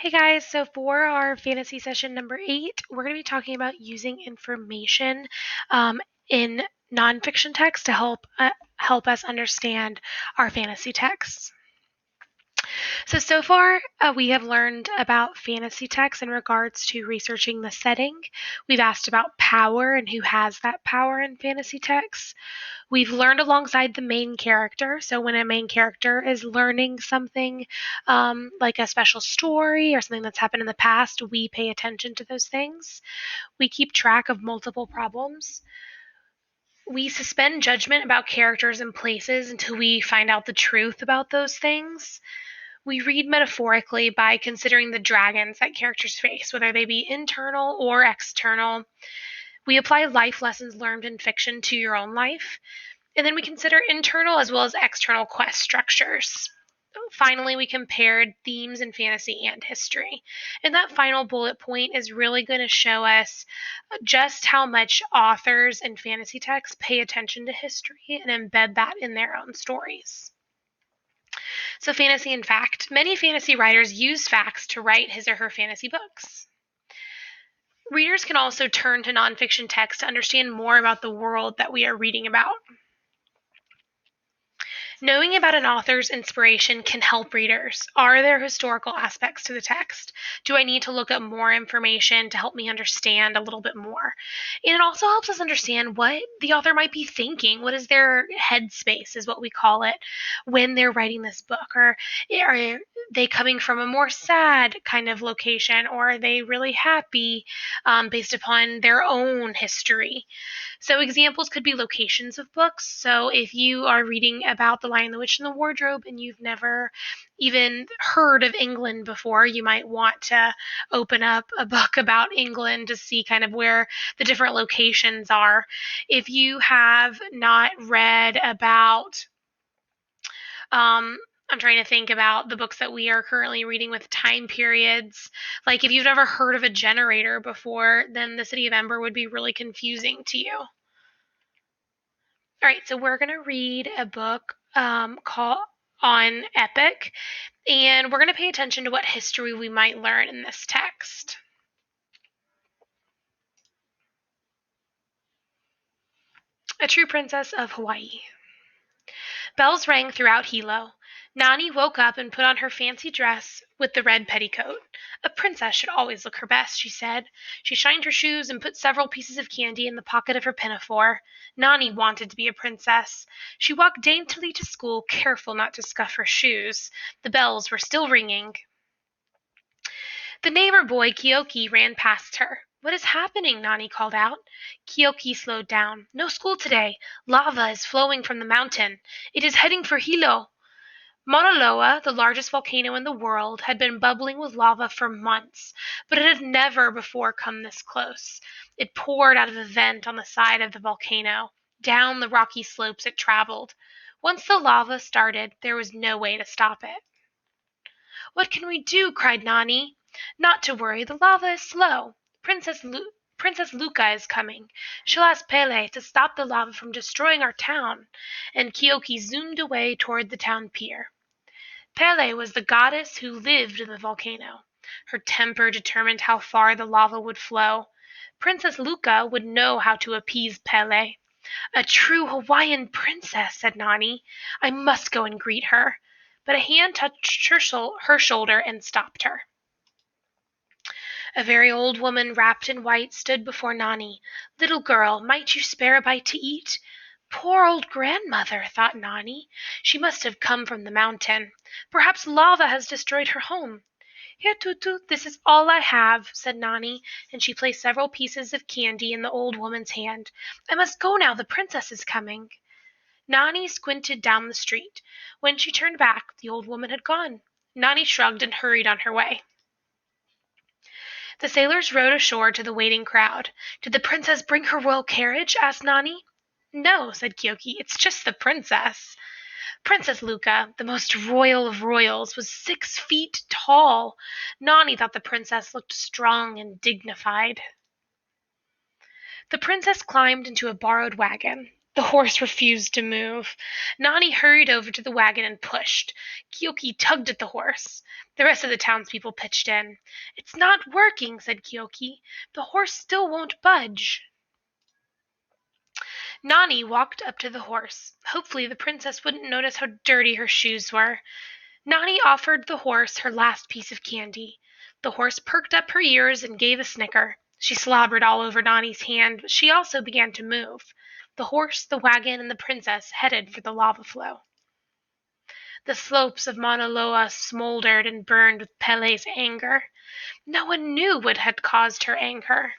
Hey guys, so for our fantasy session number 8, we're going to be talking about using information um, in nonfiction text to help us understand our fantasy texts. So far, we have learned about fantasy text in regards to researching the setting. We've asked about power and who has that power in fantasy texts. We've learned alongside the main character. So when a main character is learning something like a special story or something that's happened in the past, we pay attention to those things. We keep track of multiple problems. We suspend judgment about characters and places until we find out the truth about those things. We read metaphorically by considering the dragons that characters face, whether they be internal or external. We apply life lessons learned in fiction to your own life. And then we consider internal as well as external quest structures. Finally, we compared themes in fantasy and history. And that final bullet point is really going to show us just how much authors and fantasy texts pay attention to history and embed that in their own stories. So, fantasy and fact. Many fantasy writers use facts to write his or her fantasy books. Readers can also turn to nonfiction text to understand more about the world that we are reading about. Knowing about an author's inspiration can help readers. Are there historical aspects to the text? Do I need to look up more information to help me understand a little bit more? And it also helps us understand what the author might be thinking. What is their headspace, is what we call it, when they're writing this book? Or are they coming from a more sad kind of location? Or are they really happy based upon their own history? So examples could be locations of books. So if you are reading about The Lion, the Witch, and the Wardrobe and you've never even heard of England before, you might want to open up a book about England to see kind of where the different locations are. If you have not read about I'm trying to think about the books that we are currently reading with time periods. Like, if you've never heard of a generator before, then The City of Ember would be really confusing to you. All right, so we're going to read a book called on Epic, and we're going to pay attention to what history we might learn in this text. A True Princess of Hawaii. Bells rang throughout Hilo. Nani woke up and put on her fancy dress with the red petticoat. A princess should always look her best, she said. She shined her shoes and put several pieces of candy in the pocket of her pinafore. Nani wanted to be a princess. She walked daintily to school, careful not to scuff her shoes. The bells were still ringing. The neighbor boy, Kyoki, ran past her. "What is happening?" Nani called out. Kyoki slowed down. "No school today. Lava is flowing from the mountain. It is heading for Hilo." Mauna Loa, the largest volcano in the world, had been bubbling with lava for months, but it had never before come this close. It poured out of a vent on the side of the volcano. Down the rocky slopes it traveled. Once the lava started, there was no way to stop it. "What can we do?" cried Nani. "Not to worry, the lava is slow. Princess Luca is coming. She'll ask Pele to stop the lava from destroying our town." And Kyoki zoomed away toward the town pier. Pele was the goddess who lived in the volcano. Her temper determined how far the lava would flow. Princess Luca would know how to appease Pele. "A true Hawaiian princess," said Nani. "I must go and greet her." But a hand touched her shoulder and stopped her. A very old woman wrapped in white stood before Nani. "Little girl, might you spare a bite to eat?" "Poor old grandmother," thought Nani. "She must have come from the mountain. Perhaps lava has destroyed her home." "Here, Tutu, this is all I have," said Nani, and she placed several pieces of candy in the old woman's hand. "I must go now, the princess is coming." Nani squinted down the street. When she turned back, the old woman had gone. Nani shrugged and hurried on her way. The sailors rowed ashore to the waiting crowd. "Did the princess bring her royal carriage?" asked Nani. "No," said Kyoki, "it's just the princess." Princess Luca, the most royal of royals, was 6 feet tall. Nani thought the princess looked strong and dignified. The princess climbed into a borrowed wagon. The horse refused to move. Nani hurried over to the wagon and pushed. Kyoki tugged at the horse. The rest of the townspeople pitched in. "It's not working," said Kyoki. "The horse still won't budge." Nani walked up to the horse. Hopefully the princess wouldn't notice how dirty her shoes were. Nani offered the horse her last piece of candy. The horse perked up her ears and gave a snicker. She slobbered all over Nani's hand, but she also began to move. The horse, the wagon, and the princess headed for the lava flow. The slopes of Mauna Loa smoldered and burned with Pele's anger. No one knew what had caused her anger.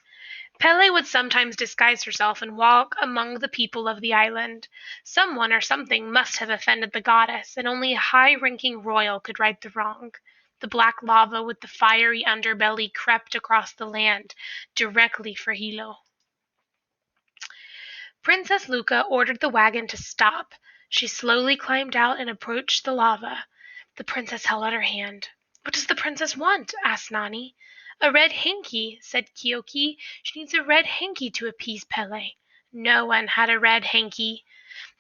Pele would sometimes disguise herself and walk among the people of the island. Someone or something must have offended the goddess, and only a high-ranking royal could right the wrong. The black lava with the fiery underbelly crept across the land, directly for Hilo. Princess Luca ordered the wagon to stop. She slowly climbed out and approached the lava. The princess held out her hand. "What does the princess want?" asked Nani. "A red hanky," said Kyoki. "She needs a red hanky to appease Pele." No one had a red hanky.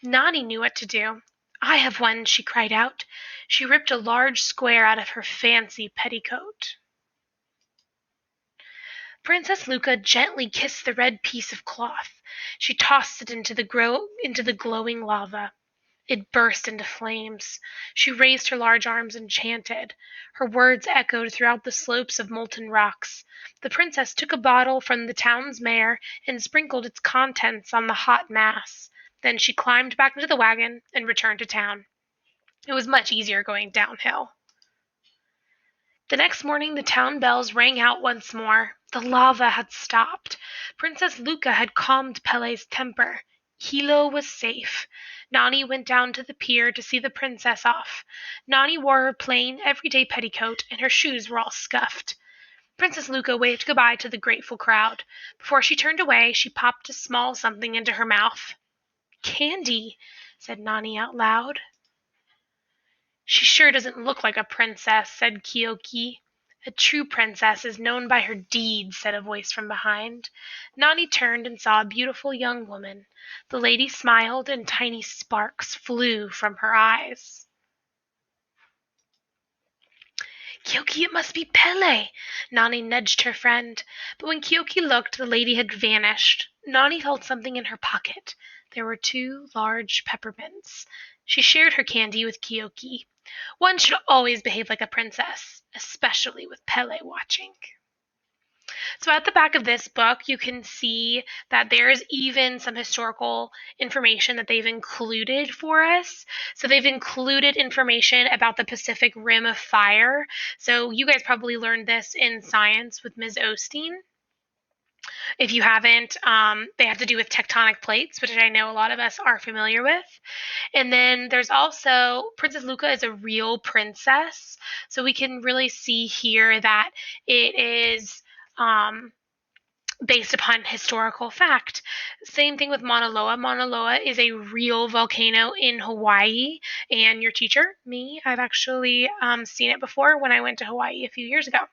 Nani knew what to do. "I have one," she cried out. She ripped a large square out of her fancy petticoat. Princess Luca gently kissed the red piece of cloth. She tossed it into the glowing lava. It burst into flames. She raised her large arms and chanted. Her words echoed throughout the slopes of molten rocks. The princess took a bottle from the town's mayor and sprinkled its contents on the hot mass. Then she climbed back into the wagon and returned to town. It was much easier going downhill. The next morning the town bells rang out once more. The lava had stopped. Princess Luca had calmed Pele's temper. Hilo was safe. Nani went down to the pier to see the princess off. Nani wore her plain, everyday petticoat, and her shoes were all scuffed. Princess Luca waved goodbye to the grateful crowd. Before she turned away, she popped a small something into her mouth. "Candy," said Nani out loud. "She sure doesn't look like a princess," said Kyoki. "A true princess is known by her deeds," said a voice from behind. Nani turned and saw a beautiful young woman. The lady smiled, and tiny sparks flew from her eyes. "Kyoki, it must be Pele!" Nani nudged her friend. But when Kyoki looked, the lady had vanished. Nani felt something in her pocket. There were 2 large peppermints. She shared her candy with Kyoki. One should always behave like a princess, especially with Pele watching. So at the back of this book, you can see that there's even some historical information that they've included for us. So they've included information about the Pacific Rim of Fire. So you guys probably learned this in science with Ms. Osteen. If you haven't, they have to do with tectonic plates, which I know a lot of us are familiar with. And then there's also Princess Luca is a real princess. So we can really see here that it is based upon historical fact. Same thing with Mauna Loa. Mauna Loa is a real volcano in Hawaii. And your teacher, me, I've actually seen it before when I went to Hawaii a few years ago.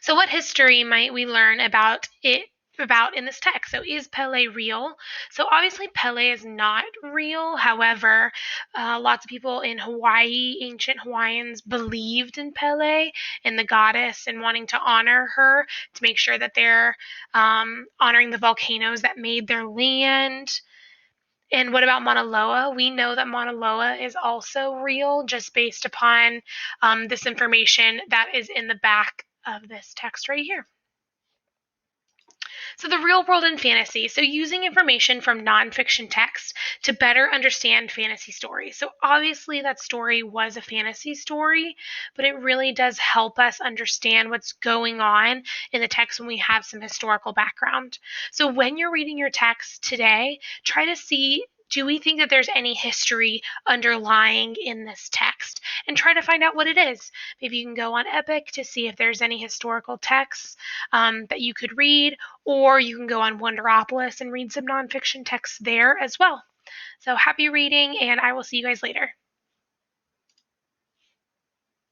So what history might we learn about in this text? So is Pele real? So obviously Pele is not real. However, lots of people in Hawaii, ancient Hawaiians, believed in Pele and the goddess and wanting to honor her to make sure that they're honoring the volcanoes that made their land. And what about Mauna Loa? We know that Mauna Loa is also real just based upon this information that is in the back of this text right here. So the real world and fantasy. So using information from nonfiction text to better understand fantasy stories. So obviously that story was a fantasy story, but it really does help us understand what's going on in the text when we have some historical background. So when you're reading your text today, try to see, do we think that there's any history underlying in this text? And try to find out what it is. Maybe you can go on Epic to see if there's any historical texts that you could read, or you can go on Wonderopolis and read some nonfiction texts there as well. So happy reading, and I will see you guys later.